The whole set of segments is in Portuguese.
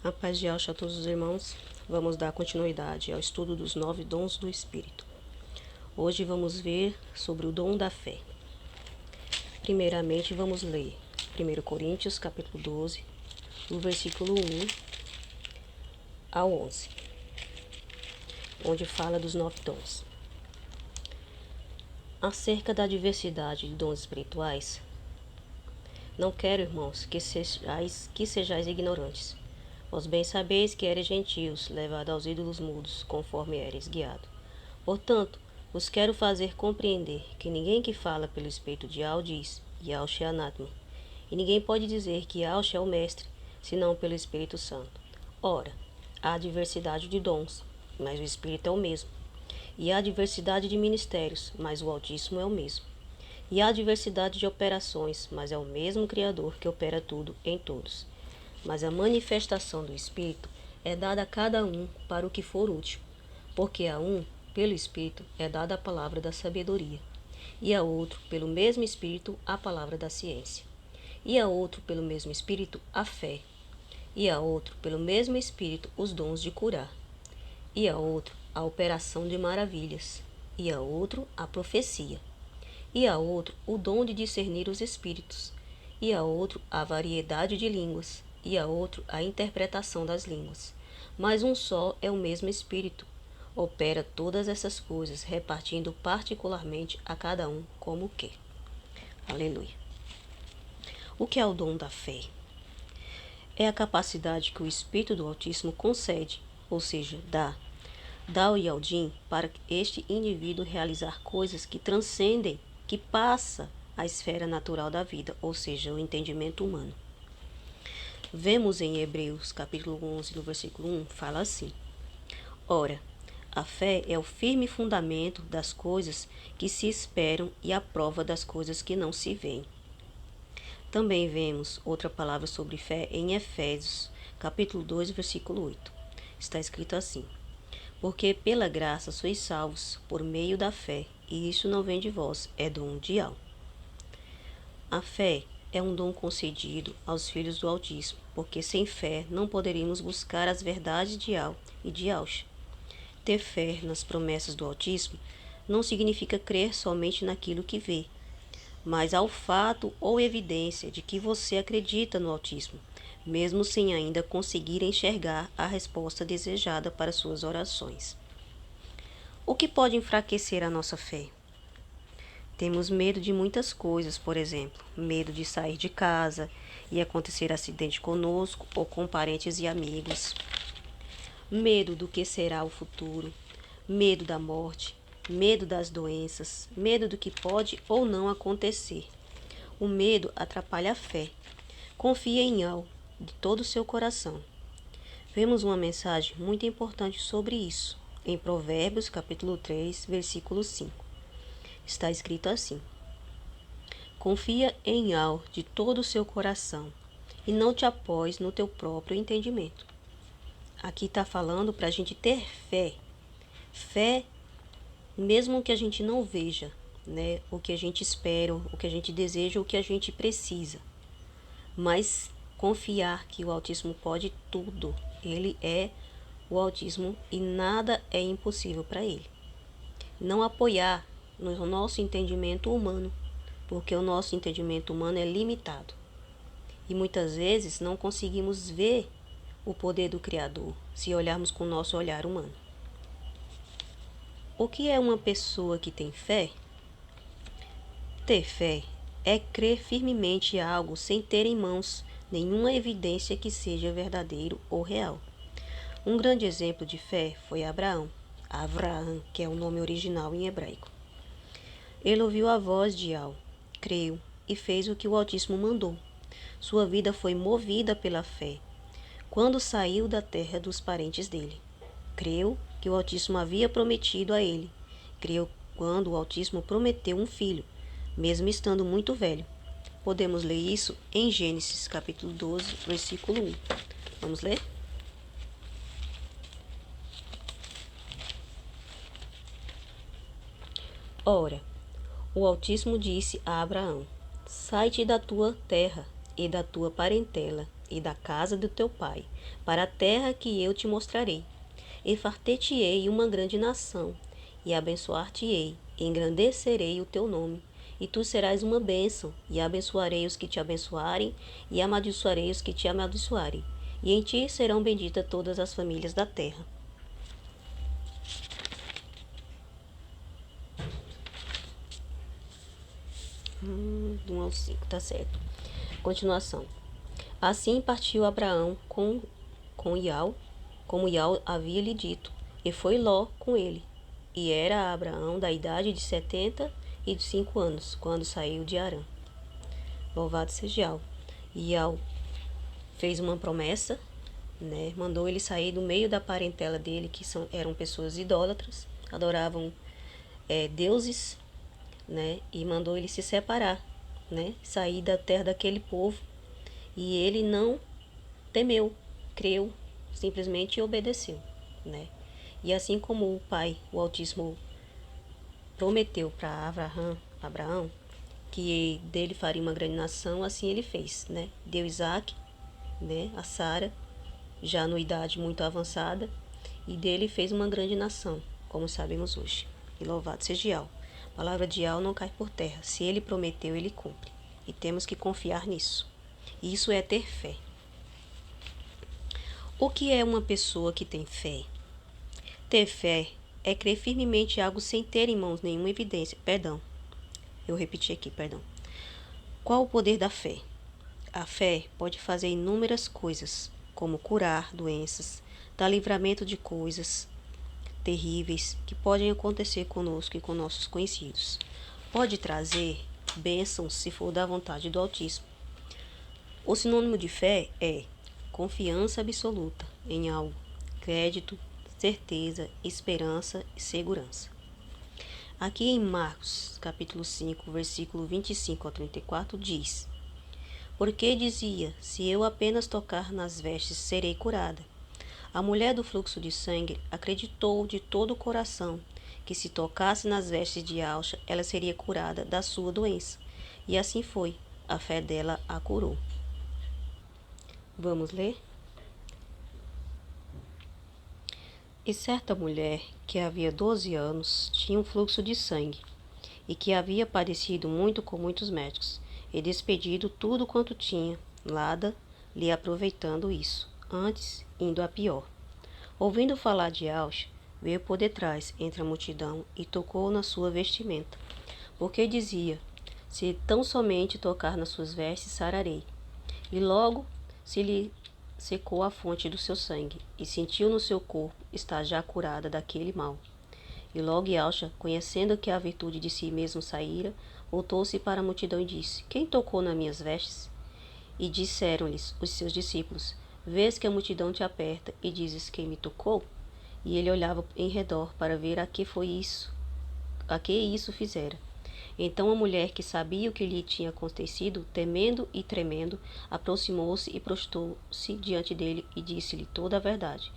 A paz de Alxa a todos os irmãos. Vamos dar continuidade ao estudo dos 9 dons do Espírito. Hoje vamos ver sobre o dom da fé. Primeiramente vamos ler 1 Coríntios capítulo 12, do versículo 1 ao 11, onde fala dos 9 dons. Acerca da diversidade de dons espirituais, não quero, irmãos, que sejais ignorantes. Vós bem sabeis que eres gentios, levados aos ídolos mudos, conforme eres guiado. Portanto, vos quero fazer compreender que ninguém que fala pelo Espírito de Al diz, Yahshua é anátema. E ninguém pode dizer que Yahshua é o Mestre, senão pelo Espírito Santo. Ora, há diversidade de dons, mas o Espírito é o mesmo. E há diversidade de ministérios, mas o Altíssimo é o mesmo. E há diversidade de operações, mas é o mesmo Criador que opera tudo em todos. Mas a manifestação do Espírito é dada a cada um para o que for útil, porque a um, pelo Espírito, é dada a palavra da sabedoria, e a outro, pelo mesmo Espírito, a palavra da ciência, e a outro, pelo mesmo Espírito, a fé, e a outro, pelo mesmo Espírito, os dons de curar, e a outro, a operação de maravilhas, e a outro, a profecia, e a outro, o dom de discernir os espíritos, e a outro, a variedade de línguas, e a outro, a interpretação das línguas. Mas um só é o mesmo Espírito. Opera todas essas coisas, repartindo particularmente a cada um como quer. Aleluia. O que é o dom da fé? É a capacidade que o Espírito do Altíssimo concede, ou seja, dá ao Yaldim, para este indivíduo realizar coisas que transcendem, que passa a esfera natural da vida, ou seja, o entendimento humano. Vemos em Hebreus, capítulo 11, no versículo 1, fala assim: Ora, a fé é o firme fundamento das coisas que se esperam e a prova das coisas que não se veem. Também vemos outra palavra sobre fé em Efésios, capítulo 2, versículo 8. Está escrito assim: Porque pela graça sois salvos por meio da fé, e isso não vem de vós, é dom de Al. A fé é um dom concedido aos filhos do Altíssimo, porque sem fé não poderíamos buscar as verdades de Al e de Alcha. Ter fé nas promessas do Altíssimo não significa crer somente naquilo que vê, mas ao fato ou evidência de que você acredita no Altíssimo, mesmo sem ainda conseguir enxergar a resposta desejada para suas orações. O que pode enfraquecer a nossa fé? Temos medo de muitas coisas, por exemplo, medo de sair de casa e acontecer acidente conosco ou com parentes e amigos. Medo do que será o futuro, medo da morte, medo das doenças, medo do que pode ou não acontecer. O medo atrapalha a fé. Confie em algo de todo o seu coração. Vemos uma mensagem muito importante sobre isso em Provérbios, capítulo 3, versículo 5. Está escrito assim: Confia em Al de todo o seu coração e não te apoies no teu próprio entendimento. Aqui está falando para a gente ter fé. Fé, mesmo que a gente não veja, né, o que a gente espera, o que a gente deseja, o que a gente precisa. Mas confiar que o Altíssimo pode tudo. Ele é o Altíssimo e nada é impossível para ele. Não apoiar no nosso entendimento humano, porque o nosso entendimento humano é limitado. E muitas vezes não conseguimos ver o poder do Criador se olharmos com o nosso olhar humano. O que é uma pessoa que tem fé? Ter fé é crer firmemente em algo sem ter em mãos nenhuma evidência que seja verdadeiro ou real. Um grande exemplo de fé foi Abraão, que é o nome original em hebraico. Ele ouviu a voz de Al, creu e fez o que o Altíssimo mandou. Sua vida foi movida pela fé. Quando saiu da terra dos parentes dele, creu que o Altíssimo havia prometido a ele. Creu quando o Altíssimo prometeu um filho, mesmo estando muito velho. Podemos ler isso em Gênesis, capítulo 12, versículo 1. Vamos ler? Ora, o Altíssimo disse a Abraão: Sai-te da tua terra e da tua parentela e da casa do teu pai, para a terra que eu te mostrarei. E fartar-te-ei uma grande nação, e abençoar-te-ei, e engrandecerei o teu nome. E tu serás uma bênção, e abençoarei os que te abençoarem, e amaldiçoarei os que te amaldiçoarem. E em ti serão benditas todas as famílias da terra. Do 1 ao 5, tá certo. Continuação. Assim partiu Abraão com Iau, como Iau havia lhe dito, e foi Ló com ele. E era Abraão da idade de 75 anos, quando saiu de Harã. Louvado seja Iau. Iau fez uma promessa, né? Mandou ele sair do meio da parentela dele, que eram pessoas idólatras, adoravam deuses, né? E mandou ele se separar, né? Sair da terra daquele povo. E ele não temeu, creu, simplesmente obedeceu, né? E assim como o Pai, o Altíssimo, prometeu para Abraão, que dele faria uma grande nação, assim ele fez, né? Deu Isaac, né? A Sara, já numa idade muito avançada, e dele fez uma grande nação, como sabemos hoje. E louvado seja Yahweh. A palavra de Yahweh não cai por terra. Se ele prometeu, ele cumpre. E temos que confiar nisso. Isso é ter fé. O que é uma pessoa que tem fé? Ter fé é crer firmemente em algo sem ter em mãos nenhuma evidência. Perdão, eu repeti aqui, perdão. Qual o poder da fé? A fé pode fazer inúmeras coisas, como curar doenças, dar livramento de coisas terríveis que podem acontecer conosco e com nossos conhecidos. Pode trazer bênçãos se for da vontade do Altíssimo. O sinônimo de fé é confiança absoluta em algo, crédito, certeza, esperança e segurança. Aqui em Marcos, capítulo 5, versículo 25 a 34, diz: Porque dizia, se eu apenas tocar nas vestes, serei curada. A mulher do fluxo de sangue acreditou de todo o coração que se tocasse nas vestes de Alxa, ela seria curada da sua doença. E assim foi, a fé dela a curou. Vamos ler? E certa mulher, que havia 12 anos, tinha um fluxo de sangue, e que havia padecido muito com muitos médicos, e despedido tudo quanto tinha, nada lhe aproveitando isso, antes indo a pior. Ouvindo falar de Alxa, veio por detrás, entre a multidão, e tocou na sua vestimenta, porque dizia, se tão somente tocar nas suas vestes, sararei. E logo se lhe secou a fonte do seu sangue, e sentiu no seu corpo estar já curada daquele mal. E logo Alxa, conhecendo que a virtude de si mesmo saíra, voltou-se para a multidão e disse, quem tocou nas minhas vestes? E disseram-lhes os seus discípulos, vês que a multidão te aperta, e dizes, quem me tocou? E ele olhava em redor para ver a que isso fizera. Então a mulher, que sabia o que lhe tinha acontecido, temendo e tremendo, aproximou-se e prostrou-se diante dele e disse-lhe toda a verdade.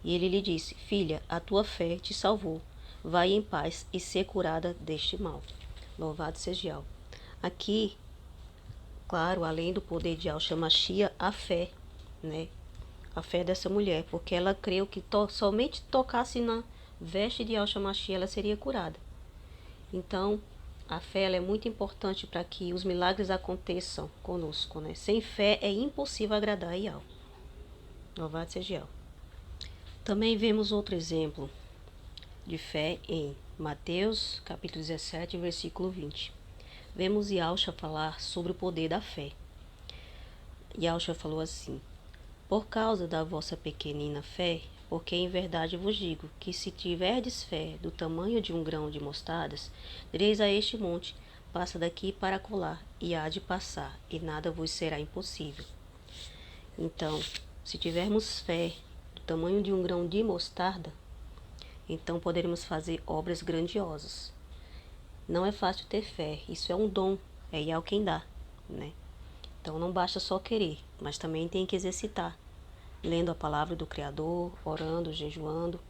E ele lhe disse, filha, a tua fé te salvou. Vai em paz e ser curada deste mal. Louvado seja Yahweh. Aqui, claro, além do poder de Yahshua Mashiach, a fé, né? A fé dessa mulher, porque ela creu que somente tocasse na veste de Yahshua Mashiach, ela seria curada. Então, a fé ela é muito importante para que os milagres aconteçam conosco, né? Sem fé é impossível agradar a Yahweh. Louvado seja Yahweh. Também vemos outro exemplo de fé em Mateus, capítulo 17, versículo 20. Vemos Yahshua falar sobre o poder da fé. Yahshua falou assim, por causa da vossa pequenina fé, porque em verdade vos digo que se tiverdes fé do tamanho de um grão de mostardas, direis a este monte, passa daqui para colar, e há de passar, e nada vos será impossível. Então, se tivermos fé do tamanho de um grão de mostarda, então poderemos fazer obras grandiosas. Não é fácil ter fé, isso é um dom, é Yahweh quem dá, né? Então não basta só querer, mas também tem que exercitar, lendo a palavra do Criador, orando, jejuando,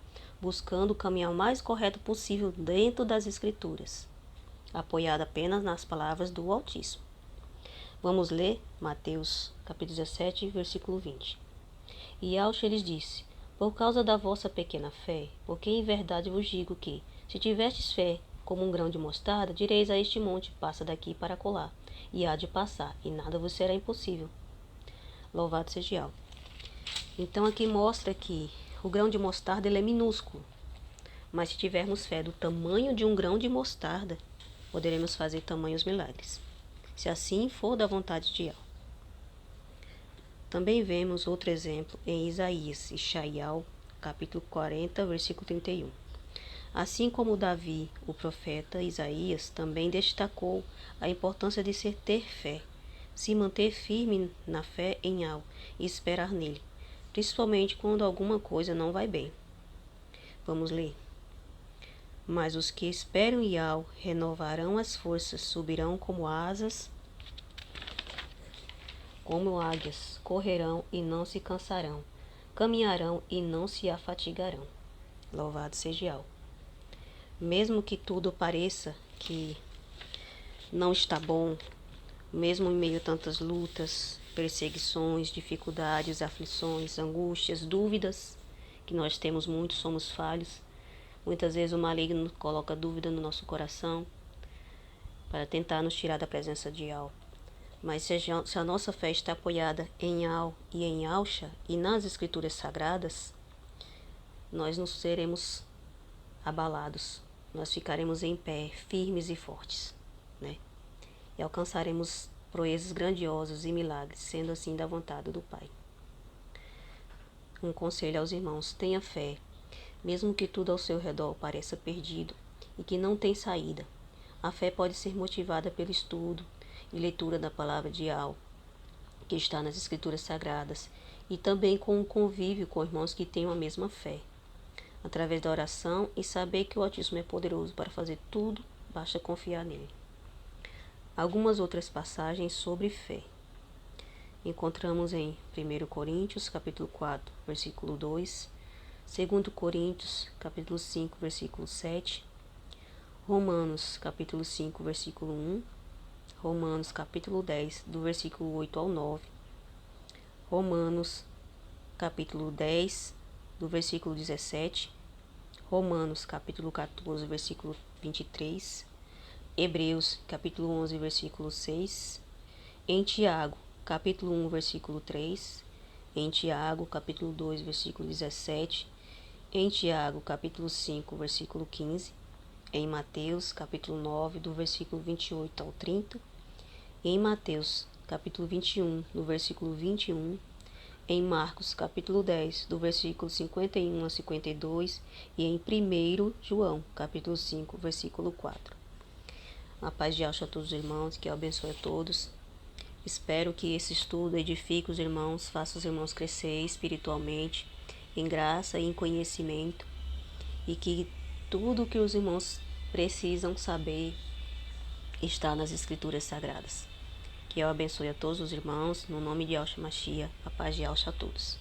buscando o caminhar o mais correto possível dentro das Escrituras, apoiado apenas nas palavras do Altíssimo. Vamos ler Mateus capítulo 17, versículo 20. E Yahshua lhes disse: Por causa da vossa pequena fé, porque em verdade vos digo que, se tivestes fé como um grão de mostarda, direis a este monte: passa daqui para acolá, e há de passar, e nada vos será impossível. Louvado seja Yahweh. Então aqui mostra que o grão de mostarda ele é minúsculo, mas se tivermos fé do tamanho de um grão de mostarda, poderemos fazer tamanhos milagres, se assim for da vontade de Yahweh. Também vemos outro exemplo em Isaías, Ishaial, capítulo 40, versículo 31. Assim como Davi, o profeta Isaías, também destacou a importância de ter fé, se manter firme na fé em Yahweh e esperar nele, principalmente quando alguma coisa não vai bem. Vamos ler. Mas os que esperam em Yahweh renovarão as forças, subirão como asas, como águias, correrão e não se cansarão, caminharão e não se afatigarão. Louvado seja Yahweh. Mesmo que tudo pareça que não está bom, mesmo em meio a tantas lutas, perseguições, dificuldades, aflições, angústias, dúvidas, que nós temos muitos, somos falhos. Muitas vezes o maligno coloca dúvida no nosso coração para tentar nos tirar da presença de Yahweh. Mas se a nossa fé está apoiada em Yahweh e em Yahshua e nas Escrituras Sagradas, nós não seremos abalados. Nós ficaremos em pé, firmes e fortes, né? E alcançaremos proezas grandiosas e milagres, sendo assim da vontade do Pai. Um conselho aos irmãos: tenha fé, mesmo que tudo ao seu redor pareça perdido e que não tem saída. A fé pode ser motivada pelo estudo e leitura da palavra de Yahweh, que está nas Escrituras Sagradas, e também com o convívio com irmãos que tenham a mesma fé. Através da oração e saber que o Altíssimo é poderoso para fazer tudo, basta confiar nele. Algumas outras passagens sobre fé. Encontramos em 1 Coríntios, capítulo 4, versículo 2, 2 Coríntios, capítulo 5, versículo 7, Romanos, capítulo 5, versículo 1, Romanos, capítulo 10, do versículo 8 ao 9, Romanos, capítulo 10, do versículo 17, Romanos, capítulo 14, versículo 23, Hebreus, capítulo 11, versículo 6, em Tiago, capítulo 1, versículo 3, em Tiago, capítulo 2, versículo 17, em Tiago, capítulo 5, versículo 15, em Mateus, capítulo 9, do versículo 28 ao 30, em Mateus, capítulo 21, do versículo 21, em Marcos, capítulo 10, do versículo 51 a 52, e em 1 João, capítulo 5, versículo 4. A paz de Yahshua a todos os irmãos, que abençoe a todos. Espero que esse estudo edifique os irmãos, faça os irmãos crescer espiritualmente, em graça e em conhecimento, e que tudo o que os irmãos precisam saber está nas Escrituras Sagradas. Que eu abençoe a todos os irmãos, no nome de Yahshua Mashiach, a paz de Yahshua a todos.